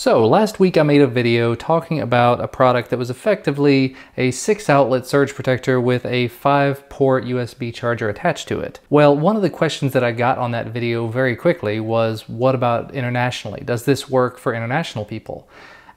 So last week I made a video talking about a product that was effectively a 6-outlet surge protector with a 5-port USB charger attached to it. Well, one of the questions that I got on that video very quickly was, what about internationally? Does this work for international people?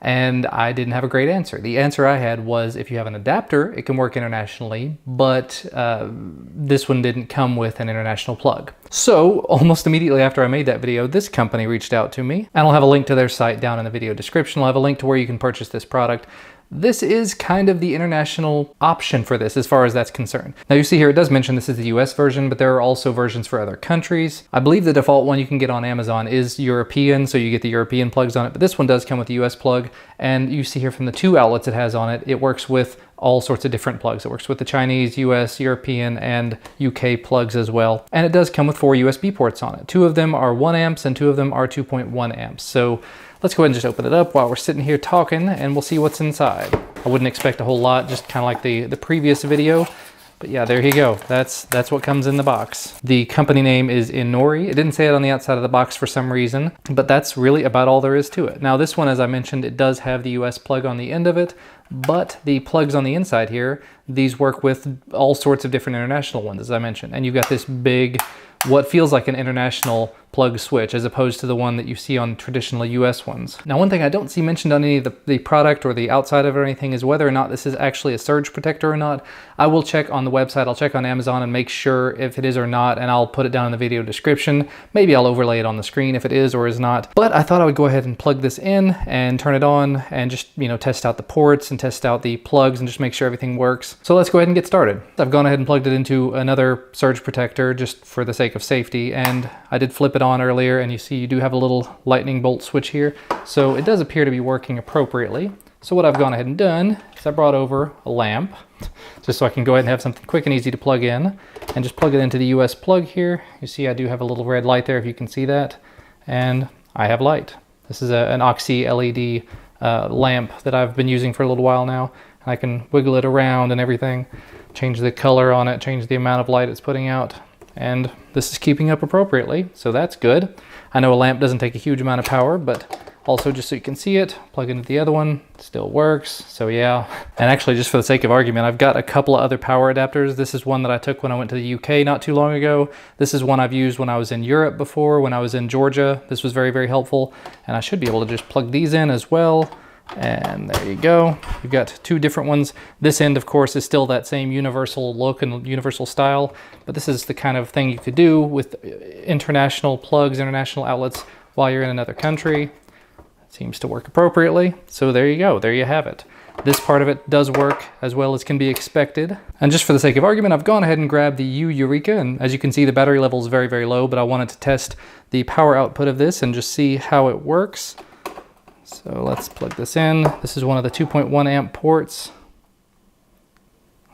And I didn't have a great answer. The answer I had was, if you have an adapter, it can work internationally, but this one didn't come with an international plug. So almost immediately after I made that video, this company reached out to me, and I'll have a link to their site down in the video description. I'll have a link to where you can purchase this product. This is kind of the international option for this as far as that's concerned. Now you see here it does mention this is the US version, but there are also versions for other countries. I believe the default one you can get on Amazon is European, so you get the European plugs on it, but this one does come with the US plug, and you see here from the 2 outlets it has on it, it works with all sorts of different plugs. It works with the Chinese, US, European, and UK plugs as well. And it does come with 4 USB ports on it. 2 of them are 1 amps and 2 of them are 2.1 amps. So let's go ahead and just open it up while we're sitting here talking, and we'll see what's inside. I wouldn't expect a whole lot, just kind of like the previous video. But yeah, there you go. That's what comes in the box. The company name is INNORI. It didn't say it on the outside of the box for some reason, but that's really about all there is to it. Now this one, as I mentioned, it does have the US plug on the end of it, but the plugs on the inside here, these work with all sorts of different international ones, as I mentioned. And you've got this big, what feels like an international plug switch, as opposed to the one that you see on traditional US ones. Now, one thing I don't see mentioned on any of the product or the outside of it or anything is whether or not this is actually a surge protector or not. I will check on the website, I'll check on Amazon and make sure if it is or not, and I'll put it down in the video description. Maybe I'll overlay it on the screen if it is or is not. But I thought I would go ahead and plug this in and turn it on and just, test out the ports and test out the plugs and just make sure everything works. So let's go ahead and get started. I've gone ahead and plugged it into another surge protector just for the sake of safety, and I did flip it on earlier, and you see you do have a little lightning bolt switch here, so it does appear to be working appropriately. So what I've gone ahead and done is I brought over a lamp just so I can go ahead and have something quick and easy to plug in, and just plug it into the US plug here. You see I do have a little red light there if you can see that, and I have light. This is an Oxy LED lamp that I've been using for a little while now, and I can wiggle it around and everything, change the color on it, change the amount of light it's putting out, and this is keeping up appropriately, so that's good. I know a lamp doesn't take a huge amount of power, but also just so you can see it, plug into the other one, still works, so yeah. And actually, just for the sake of argument, I've got a couple of other power adapters. This is one that I took when I went to the UK not too long ago. This is one I've used when I was in Europe before, when I was in Georgia. This was very, very helpful, and I should be able to just plug these in as well. And there you go. You've got 2 different ones. This end, of course, is still that same universal look and universal style, but this is the kind of thing you could do with international plugs, international outlets while you're in another country. It seems to work appropriately. So there you go. There you have it. This part of it does work as well as can be expected. And just for the sake of argument, I've gone ahead and grabbed the Eureka, and as you can see, the battery level is very, very low, but I wanted to test the power output of this and just see how it works. So let's plug this in. This is one of the 2.1 amp ports.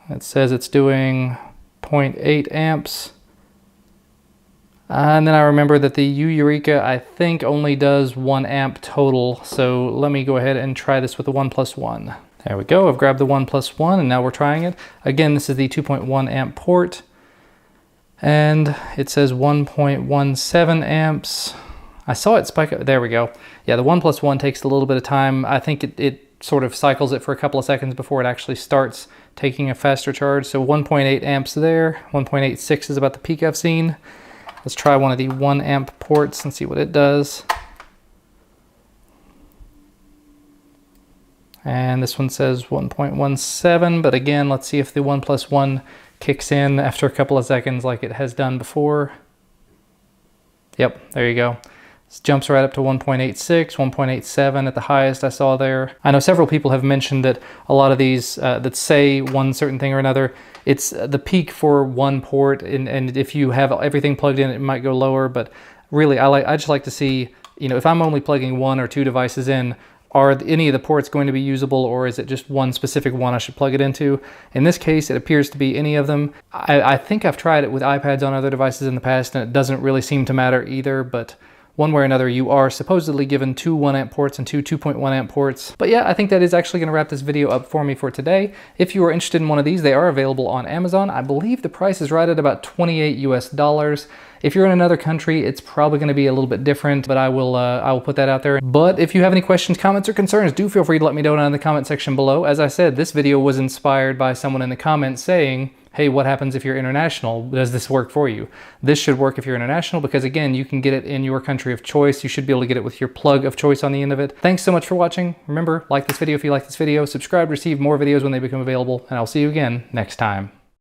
It says it's doing 0.8 amps. And then I remember that the Eureka, I think, only does 1 amp total. So let me go ahead and try this with the 1+1. There we go. I've grabbed the 1+1 and now we're trying it. Again, this is the 2.1 amp port. And it says 1.17 amps. I saw it spike up. There we go. Yeah, the 1+1 takes a little bit of time. I think it sort of cycles it for a couple of seconds before it actually starts taking a faster charge. So 1.8 amps there. 1.86 is about the peak I've seen. Let's try one of the 1 amp ports and see what it does. And this one says 1.17, but again, let's see if the 1+1 kicks in after a couple of seconds like it has done before. Yep, there you go. Jumps right up to 1.86, 1.87 at the highest I saw there. I know several people have mentioned that a lot of these that say one certain thing or another, it's the peak for one port, and if you have everything plugged in, it might go lower, but really I just like to see, if I'm only plugging 1 or 2 devices in, are any of the ports going to be usable, or is it just one specific one I should plug it into? In this case, it appears to be any of them. I think I've tried it with iPads on other devices in the past, and it doesn't really seem to matter either, but one way or another, you are supposedly given 2 1 amp ports and 2 2.1 amp ports. But yeah, I think that is actually going to wrap this video up for me for today. If you are interested in one of these, they are available on Amazon. I believe the price is right at about $28 US. If you're in another country, it's probably going to be a little bit different, but I will put that out there. But if you have any questions, comments, or concerns, do feel free to let me know down in the comment section below. As I said, this video was inspired by someone in the comments saying, hey, what happens if you're international? Does this work for you? This should work if you're international because, again, you can get it in your country of choice. You should be able to get it with your plug of choice on the end of it. Thanks so much for watching. Remember, like this video if you like this video, subscribe to receive more videos when they become available, and I'll see you again next time.